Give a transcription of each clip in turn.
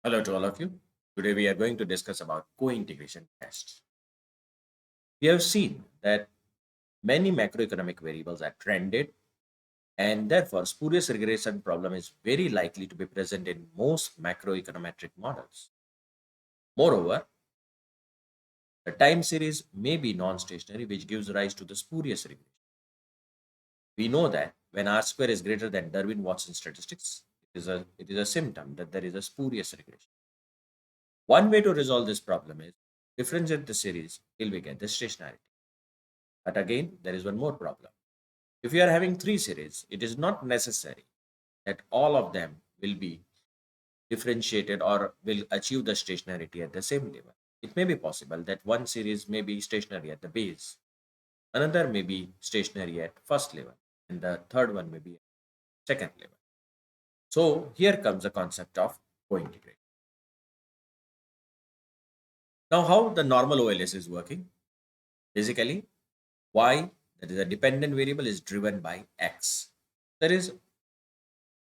Hello to all of you. Today we are going to discuss about co-integration tests. We have seen that many macroeconomic variables are trended and therefore spurious regression problem is very likely to be present in most macroeconometric models. Moreover, the time series may be non-stationary which gives rise to the spurious regression. We know that when R square is greater than Darwin-Watson statistics, it is a symptom that there is a spurious regression. One way to resolve this problem is differentiate the series till we get the stationarity. But again, there is one more problem. If you are having three series, it is not necessary that all of them will be differentiated or will achieve the stationarity at the same level. It may be possible that one series may be stationary at the base, another may be stationary at first level, and the third one may be at second level. So here comes the concept of co-integration. Now, how the normal OLS is working? Basically, y, that is a dependent variable, is driven by x. There is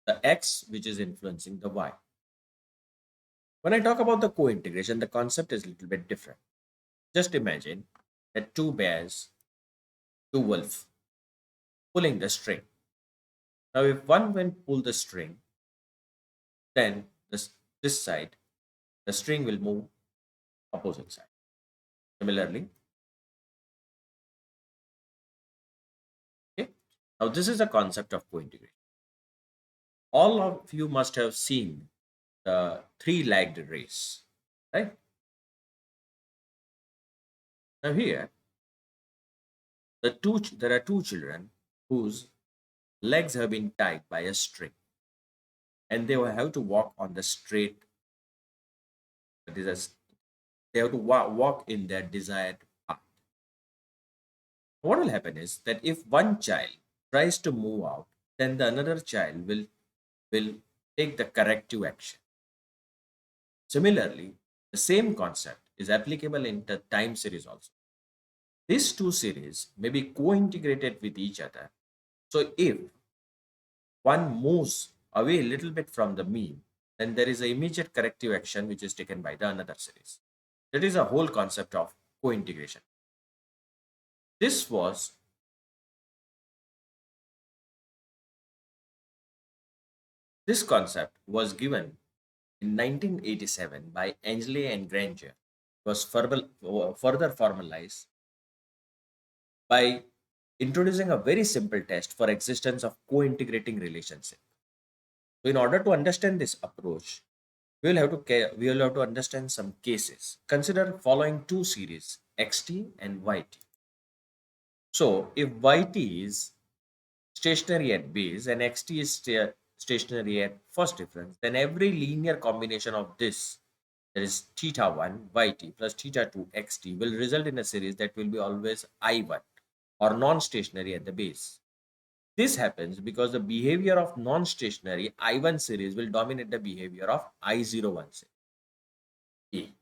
the x which is influencing the y. When I talk about the co-integration, the concept is a little bit different. Just imagine that two bears, two wolves pulling the string. Now, if one will pull the string, then this side, the string will move opposite side. Similarly, okay. Now, this is the concept of co-integration. All of you must have seen the three-legged race, right? Now, here, there are two children whose legs have been tied by a string, and they will have to walk on the straight. That is, they have to walk in their desired path. What will happen is that if one child tries to move out, then the another child will take the corrective action. Similarly, the same concept is applicable in the time series also. These two series may be co-integrated with each other. So if one moves away a little bit from the mean, then there is an immediate corrective action which is taken by the another series. That is a whole concept of co-integration. This was this concept was given in 1987 by Angeli and Granger. It was further formalized by introducing a very simple test for existence of co-integrating relationship. So in order to understand this approach, we will have to understand some cases. Consider following two series, xt and yt. So if yt is stationary at base and xt is stationary at first difference, then every linear combination of this, that is theta 1 yt plus theta 2 xt, will result in a series that will be always I1 or non-stationary at the base. This happens because the behavior of non-stationary I1 series will dominate the behavior of I01 series. A.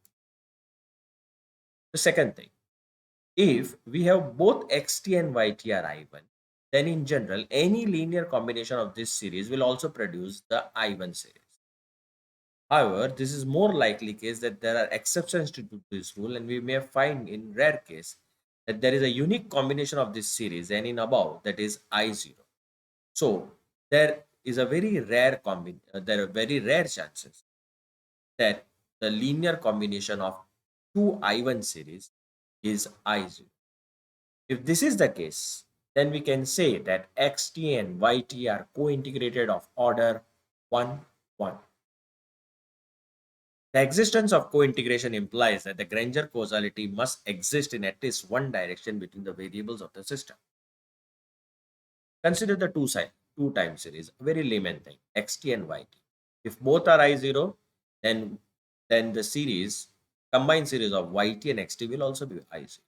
The second thing, if we have both xt and yt are I1, then in general, any linear combination of this series will also produce the I1 series. However, this is more likely case that there are exceptions to this rule, and we may find in rare case that there is a unique combination of this series and in above, that is I0. So there is a very rare there are very rare chances that the linear combination of two I1 series is I0. If this is the case, then we can say that xt and yt are co-integrated of order 1, 1. The existence of co-integration implies that the Granger causality must exist in at least one direction between the variables of the system. Consider the two time series, a very layman thing, xt and yt. If both are I0, then the series, combined series of yt and xt will also be I0.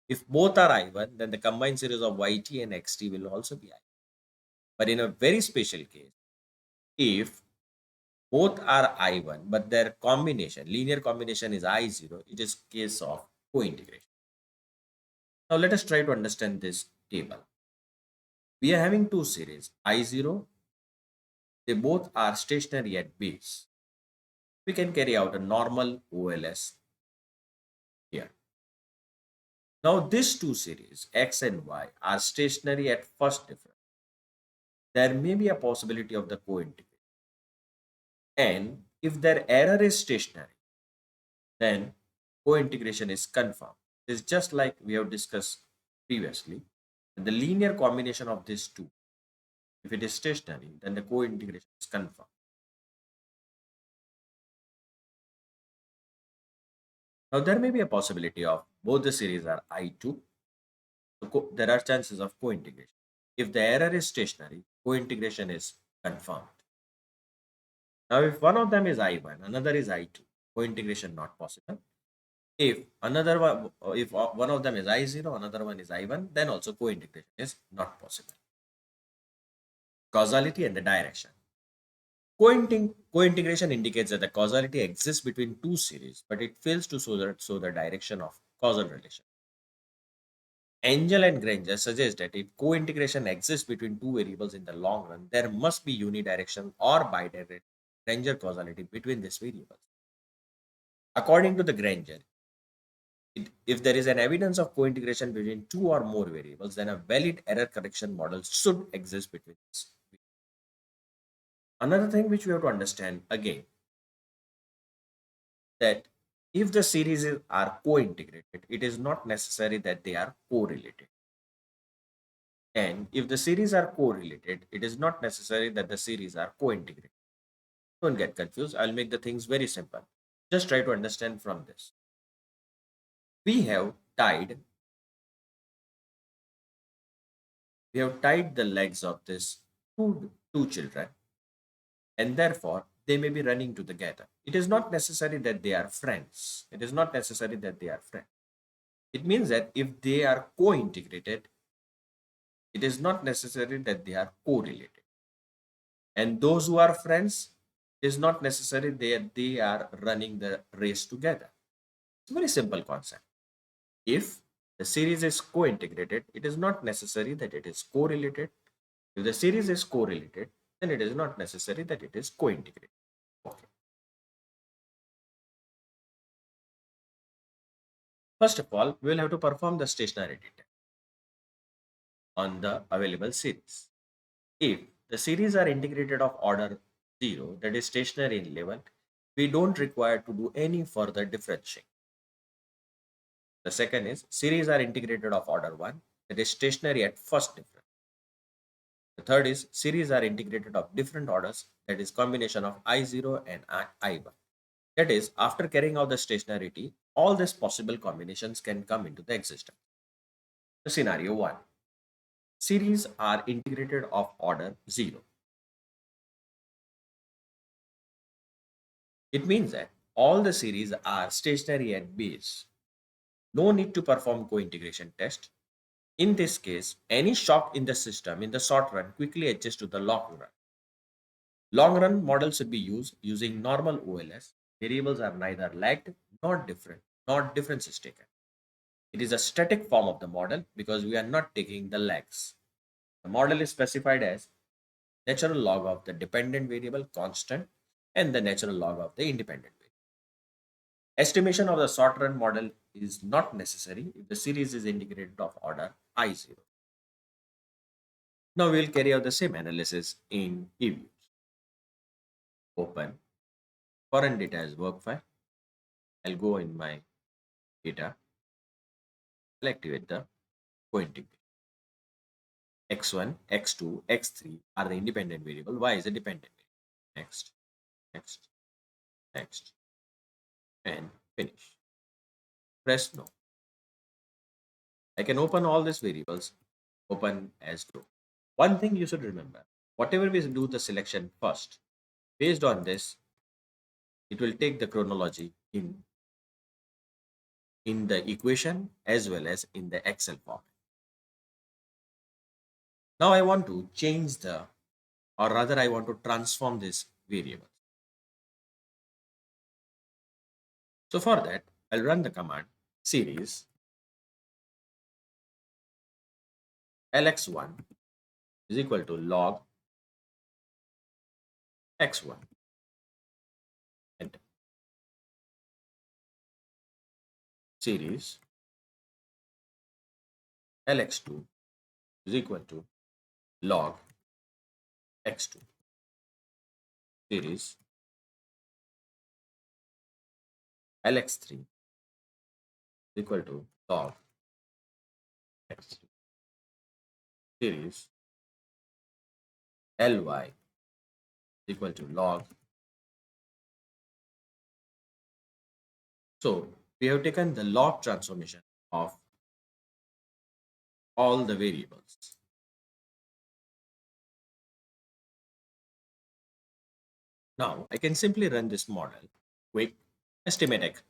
If both are I1, then the combined series of yt and xt will also be I. But in a very special case, if both are I1, but their combination, linear combination is I0, it is case of co-integration. Now let us try to understand this table. We are having two series, I0, they both are stationary at base. we can carry out a normal OLS here. Now these two series, X and Y, are stationary at first difference. There may be a possibility of the co-integration. And if their error is stationary, then co-integration is confirmed. It's just like we have discussed previously. The linear combination of these two, if it is stationary, then the co-integration is confirmed. Now there may be a possibility of both the series are I2. So there are chances of co-integration. If the error is stationary, co-integration is confirmed. Now if one of them is I1, another is I2, co-integration not possible. If another one, if one of them is I0, another one is I1, then also co-integration is not possible. Causality and the direction. Co-integration indicates that the causality exists between two series, but it fails to show the direction of causal relation. Angel and Granger suggest that if co-integration exists between two variables in the long run, there must be unidirectional or bidirectional Granger causality between these variables. According to the Granger, if there is an evidence of co-integration between two or more variables, then a valid error correction model should exist between these. Another thing which we have to understand again, that if the are co-integrated, it is not necessary that they are correlated. And if the series are correlated, it is not necessary that the series are co-integrated. Don't get confused. I'll make the things very simple. Just try to understand from this. We have tied the legs of this two children, and therefore they may be running together. It is not necessary that they are friends. It is not necessary that they are friends. It means that if they are co-integrated, it is not necessary that they are correlated. And those who are friends, it is not necessary that they are running the race together. It's a very simple concept. If the series is co-integrated, it is not necessary that it is correlated. If the series is correlated, then it is not necessary that it is co-integrated. Okay. First of all, we will have to perform the stationarity test on the available series. If the series are integrated of order 0, that is stationary in level, we don't require to do any further differentiating. The second is series are integrated of order 1, that is stationary at first difference. The third is series are integrated of different orders, that is combination of I0 and I1. That is, after carrying out the stationarity, all these possible combinations can come into the existence. The scenario 1. Series are integrated of order 0. It means that all the series are stationary at base. No need to perform co-integration test. In this case, any shock in the system in the short run quickly adjusts to the long run. Long run model should be used using normal OLS. Variables are neither lagged nor different, not difference is taken. It is a static form of the model because we are not taking the lags. The model is specified as natural log of the dependent variable constant and the natural log of the independent variable. Estimation of the short run model is not necessary if the series is integrated of order I0. Now we will carry out the same analysis in EViews. Open foreign data as work file. I'll go in my data, I'll activate the co-integration. X1, X2, X3 are the independent variable. Y is a dependent variable. Next, next, next, and finish. Press no. I can open all these variables, open as true. One thing you should remember, whatever we do the selection first, based on this, it will take the chronology in the equation as well as in the Excel format. Now I want to change or rather I want to transform this variable. So for that, I'll run the command series lx1 is equal to log x1. Enter. series Lx2 is equal to log x2 series Lx3 is equal to log x3 series Ly is equal to log. So we have taken the log transformation of all the variables. Now I can simply run this model, quick estimate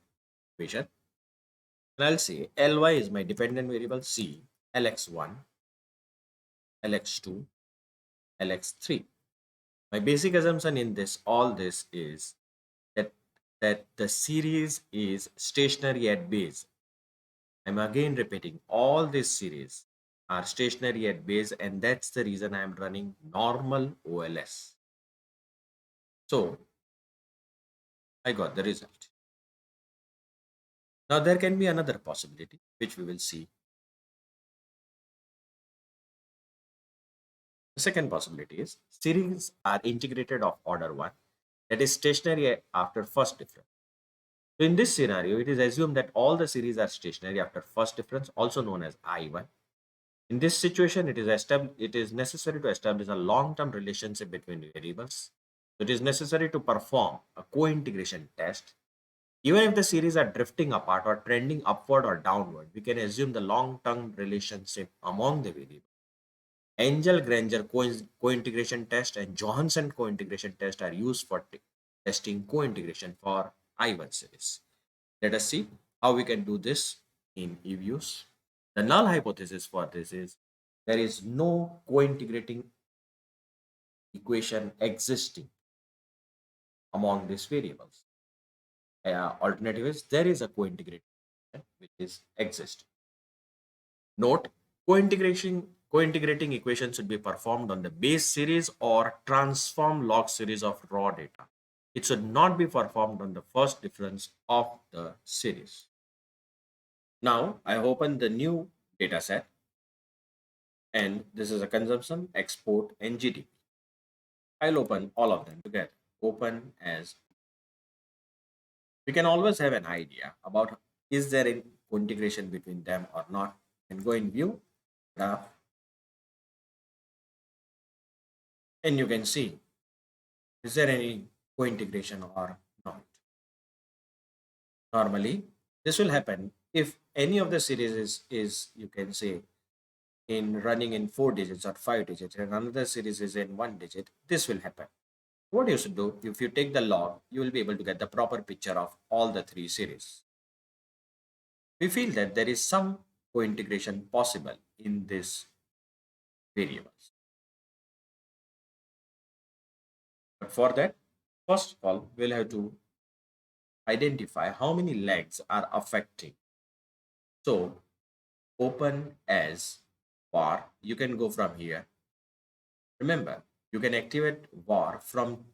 equation, and I'll say Ly is my dependent variable C, Lx1, Lx2, Lx3. My basic assumption in this all this is that the series is stationary at base. I'm again repeating, all this series are stationary at base, and that's the reason I'm running normal OLS. So I got the result. Now there can be another possibility which we will see. The second possibility is series are integrated of order 1, that is stationary after first difference. So in this scenario, it is assumed that all the series are stationary after first difference, also known as I1. In this situation, it is necessary to establish a long-term relationship between variables. So it is necessary to perform a co-integration test. Even if the series are drifting apart or trending upward or downward, we can assume the long-term relationship among the variables. Angel-Granger co-integration test and Johansen co-integration test are used for testing co-integration for I1 series. Let us see how we can do this in EViews. The null hypothesis for this is there is no co-integrating equation existing among these variables. Alternative is there is a co-integrating equation which is existing. Note, co-integrating equation should be performed on the base series or transform log series of raw data. It should not be performed on the first difference of the series. Now I open the new data set, and this is a consumption, export, and GDP. I'll open all of them together. Open as we can always have an idea about is there any integration between them or not, and go in view graph, and you can see is there any co-integration or not. Normally this will happen if any of the series is you can say in running in 4 digits or 5 digits, and another series is in 1 digit. This will happen. What you should do, if you take the log, you will be able to get the proper picture of all the 3 series. We feel that there is some co-integration possible in these variables. But for that, first of all, we'll have to identify how many legs are affecting. So open as var, you can go from here. Remember, you can activate var from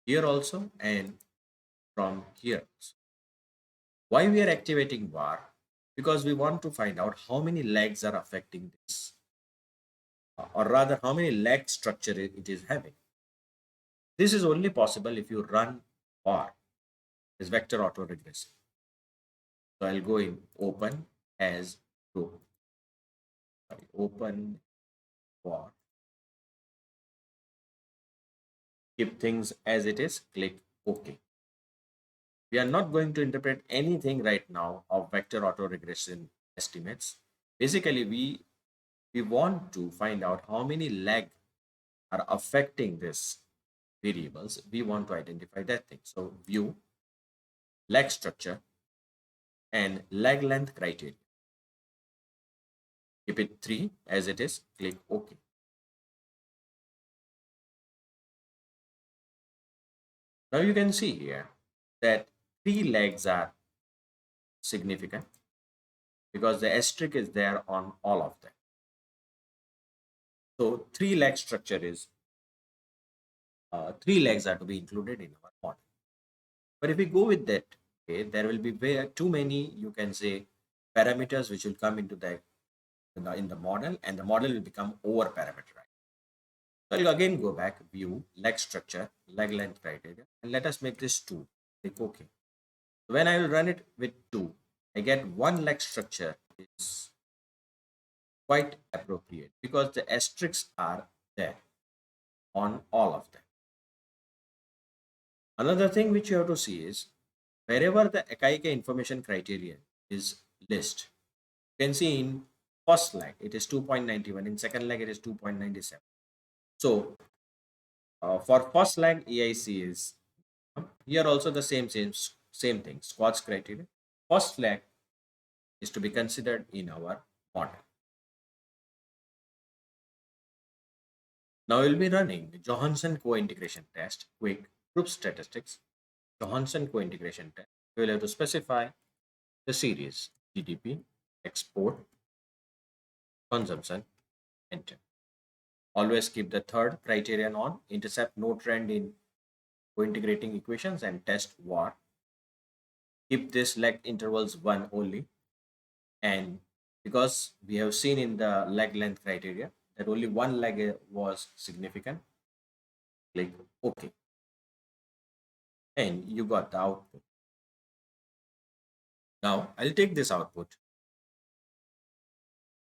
here also and from here also. Why we are activating var? Because we want to find out how many legs are affecting this, or rather how many leg structure it is having. This is only possible if you run var, is vector autoregressive. So I'll go in open as group, open var, keep things as it is, click OK. We are not going to interpret anything right now of vector autoregression estimates. Basically, we want to find out how many leg are affecting this variables. We want to identify that thing. So view, leg structure, and leg length criteria. Keep it 3 as it is, click OK. Now you can see here that 3 legs are significant because the asterisk is there on all of them. So 3 leg structure is 3 legs are to be included in our model. But if we go with that Okay, there will be too many, you can say, parameters which will come into the in the model, and the model will become over parameterized. So I'll again go back, view, leg structure, leg length criteria, and let us make this 2. Click OK. So when I will run it with 2, I get one leg structure is quite appropriate because the asterisks are there on all of them. Another thing which you have to see is wherever the Akaike information criterion is list, you can see in first leg it is 2.91, in second leg it is 2.97. So for first leg EIC is here also the same thing, squats criteria. First leg is to be considered in our model. Now we'll be running the Johansen co-integration test, quick group statistics, Johansen co-integration test. We will have to specify the series GDP, export, consumption, enter. Always keep the third criterion on, intercept no trend in co-integrating equations, and test what. Keep this leg intervals 1 only, and because we have seen in the leg length criteria that only one leg was significant, click OK, and you got the output. Now I'll take this output,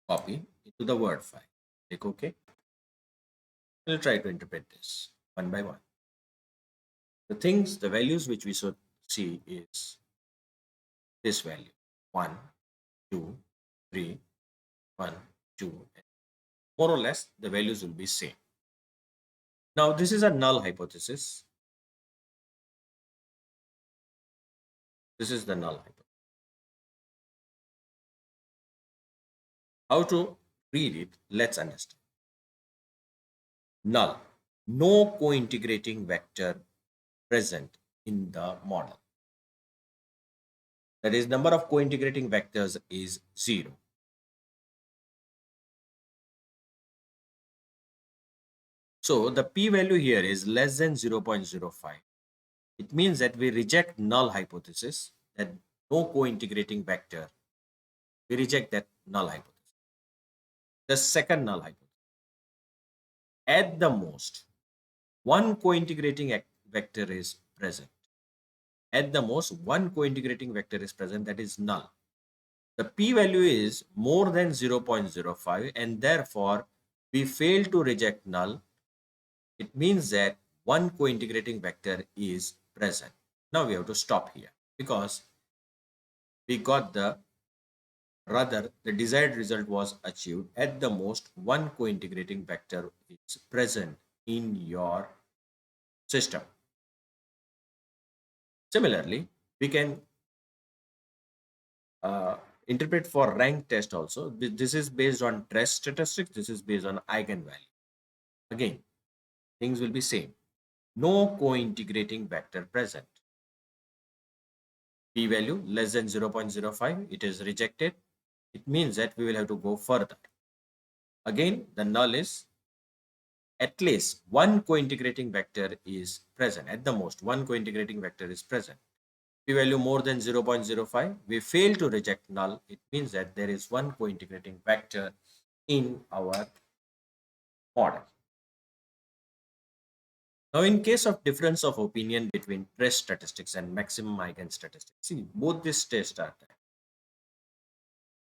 copy into the Word file, click OK. We'll try to interpret this one by one. The values which we should see is this value 1, 2, 3, 1, 2. More or less the values will be same. Now this is a null hypothesis. This is the null hypothesis. How to read it? Let's understand. Null, no co-integrating vector present in the model. That is, number of co-integrating vectors is 0. So the p-value here is less than 0.05. It means that we reject null hypothesis, that no co-integrating vector. We reject that null hypothesis. The second null hypothesis. At the most, one co-integrating vector is present. At the most, one co-integrating vector is present, that is null. The p-value is more than 0.05, and therefore we fail to reject null. It means that one co-integrating vector is present. Now we have to stop here because we got the desired result was achieved. At the most, one co-integrating vector is present in your system. Similarly, we can interpret for rank test also. This is based on trace statistics. This is based on eigenvalue. Again, things will be same. No co-integrating vector present. P-value less than 0.05. It is rejected. It means that we will have to go further. Again, the null is at least one co-integrating vector is present. At the most, one co-integrating vector is present. P-value more than 0.05. We fail to reject null. It means that there is one co-integrating vector in our model. Now, in case of difference of opinion between trace statistics and maximum eigen statistics, see, both these tests are there.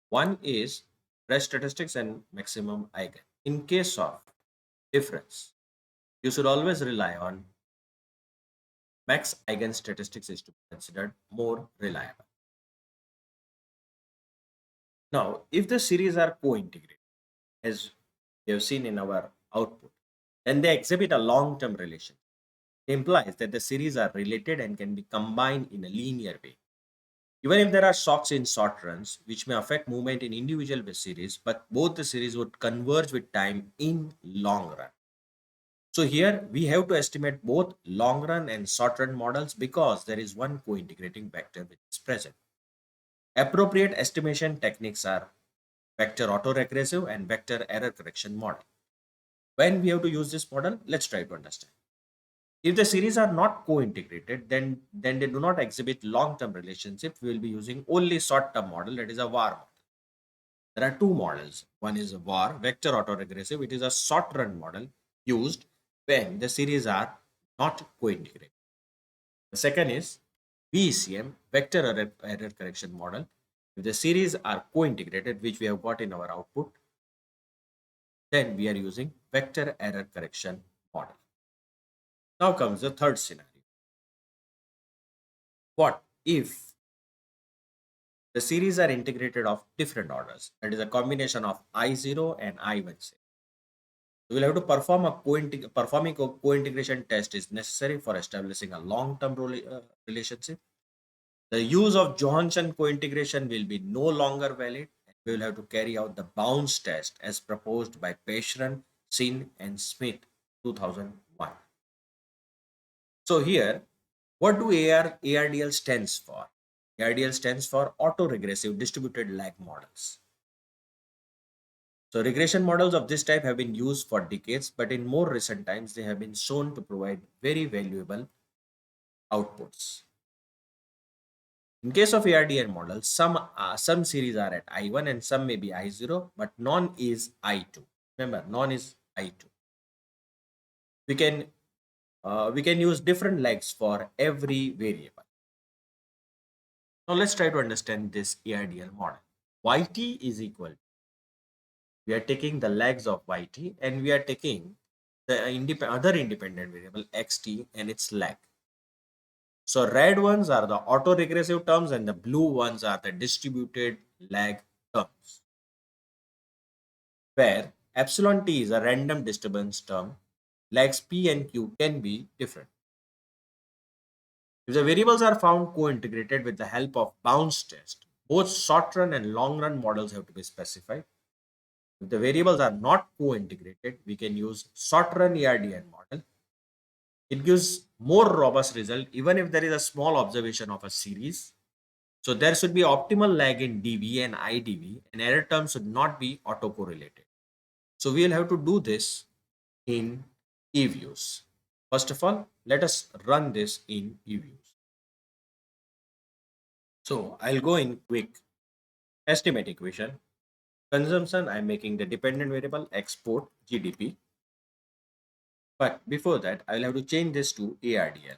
One is trace statistics and maximum eigen. In case of difference, you should always rely on max eigen statistics is to be considered more reliable. Now, if the series are co-integrated, as we have seen in our output, then they exhibit a long-term relation. It implies that the series are related and can be combined in a linear way. Even if there are shocks in short runs, which may affect movement in individual series, but both the series would converge with time in long run. So here we have to estimate both long run and short run models because there is one co-integrating vector which is present. Appropriate estimation techniques are vector autoregressive and vector error correction model. When we have to use this model, let's try to understand. If the series are not co-integrated, then they do not exhibit long-term relationship. We will be using only short-term model, that is a VAR model. There are two models. One is a VAR, vector autoregressive. It is a short-run model used when the series are not co-integrated. The second is VECM, vector error correction model. If the series are co-integrated, which we have got in our output, then we are using vector error correction model. Now comes the third scenario. What if the series are integrated of different orders? That is a combination of I0 and I1. We will have to perform a performing co-integration test is necessary for establishing a long-term relationship. The use of Johansen co-integration will be no longer valid. We will have to carry out the bounds test as proposed by Peshran, Sin and Smith 2001. So here, what do ARDL stands for? ARDL stands for autoregressive distributed lag models. So regression models of this type have been used for decades, but in more recent times, they have been shown to provide very valuable outputs. In case of ARDL models, some series are at I1 and some may be I0, but none is I2. Remember, none is I2. We can use different lags for every variable. Now let's try to understand this ARDL model. Yt is equal. We are taking the lags of Yt and we are taking the other independent variable xt and its lag. So red ones are the autoregressive terms and the blue ones are the distributed lag terms, where epsilon t is a random disturbance term. Lags p and q can be different. If the variables are found co-integrated with the help of bounds test, both short-run and long-run models have to be specified. If the variables are not co-integrated, we can use short-run ARDN model. It gives more robust result even if there is a small observation of a series. So there should be optimal lag in DV and IDV and error terms should not be autocorrelated. So we will have to do this in EViews. First of all, let us run this in EViews. So I'll go in quick estimate equation. Consumption, I'm making the dependent variable export GDP. But before that, I'll have to change this to ARDL.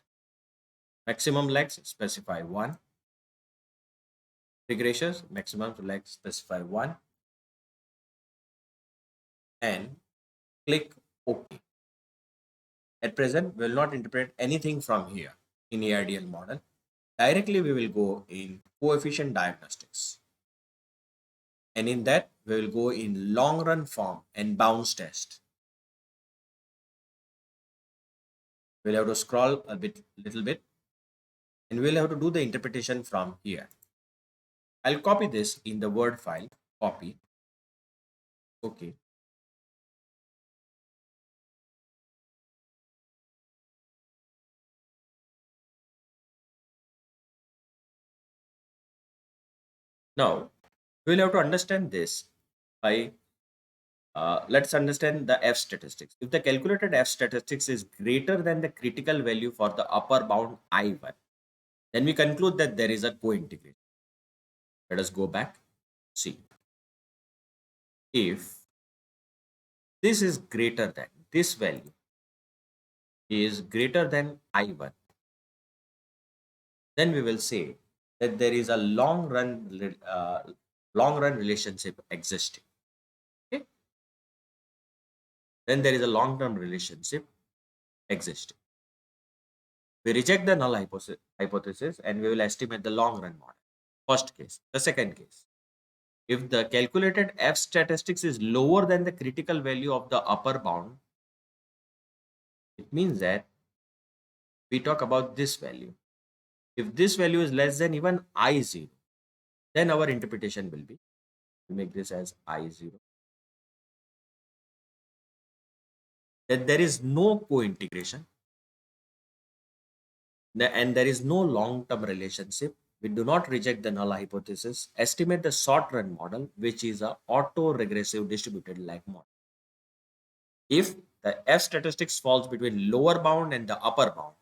Maximum lags specify 1. Regressions, maximum lags specify 1. And click OK. At present, we will not interpret anything from here in ARDL model. Directly, we will go in coefficient diagnostics. And in that, we will go in long run form and bounds test. We'll have to scroll a little bit, and we'll have to do the interpretation from here. I'll copy this in the Word file, copy. Okay. Now, we'll have to understand this by, let's understand the F statistics. If the calculated F statistics is greater than the critical value for the upper bound I1, then we conclude that there is a co-integration. Let us go back, see. If this is greater than, this value is greater than I1, then we will say that there is a long run relationship existing. Okay? Then there is a long term relationship existing. We reject the null hypothesis and we will estimate the long run model. First case. The second case. If the calculated F statistics is lower than the critical value of the upper bound, it means that we talk about this value. If this value is less than even I0, then our interpretation will be, we make this as I0, that there is no co-integration and there is no long-term relationship. We do not reject the null hypothesis. Estimate the short-run model, which is a auto-regressive distributed lag model. If the F statistics falls between lower bound and the upper bound,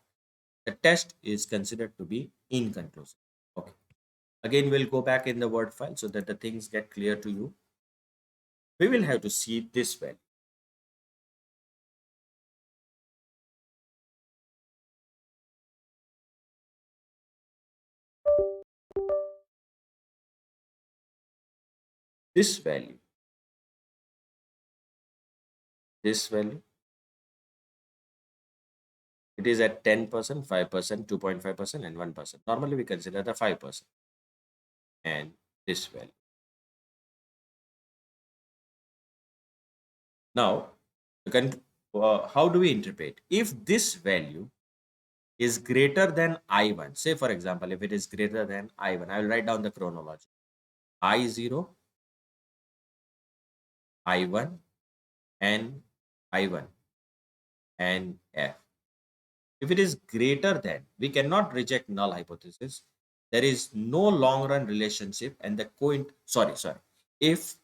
the test is considered to be inconclusive. Okay. Again, we'll go back in the word file so that the things get clear to you. We will have to see this value. This value, this value, it is at 10%, 5%, 2.5%, and 1%. Normally, we consider the 5% and this value. Now, how do we interpret? If this value is greater than I1, say for example, if it is greater than I1, I will write down the chronology. I0, I1, and I1, and F. If it is greater than, we cannot reject null hypothesis. There is no long run relationship and the sorry. If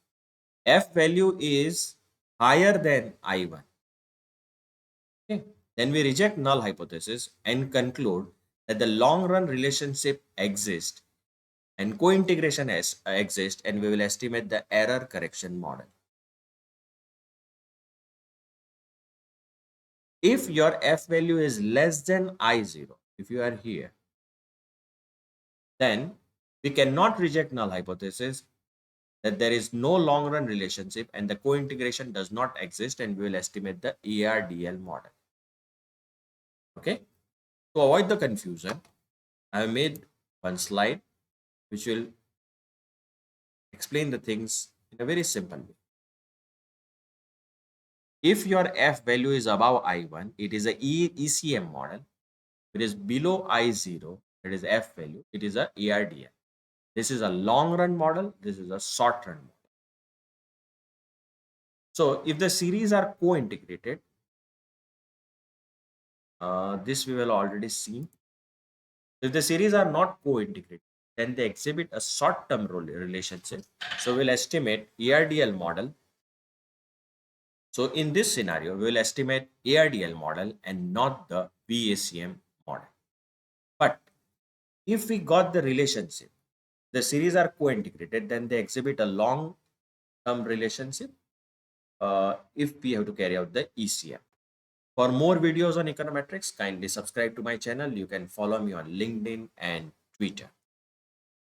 F value is higher than I1, okay, then we reject null hypothesis and conclude that the long run relationship exists and co-integration exists, and we will estimate the error correction model. If your F value is less than I0, if you are here, then we cannot reject null hypothesis that there is no long run relationship and the co-integration does not exist, and we will estimate the ARDL model. Okay. To avoid the confusion, I have made one slide which will explain the things in a very simple way. If your F value is above I1, it is a ECM model. If it is below I0, it is F value, it is a ARDL. This is a long run model. This is a short run model. So if the series are co-integrated, this we will already see. If the series are not co-integrated, then they exhibit a short-term relationship. So we'll estimate ARDL model. So in this scenario, we will estimate ARDL model and not the VACM model. But if we got the relationship, the series are co-integrated, then they exhibit a long-term relationship if we have to carry out the ECM. For more videos on econometrics, kindly subscribe to my channel. You can follow me on LinkedIn and Twitter.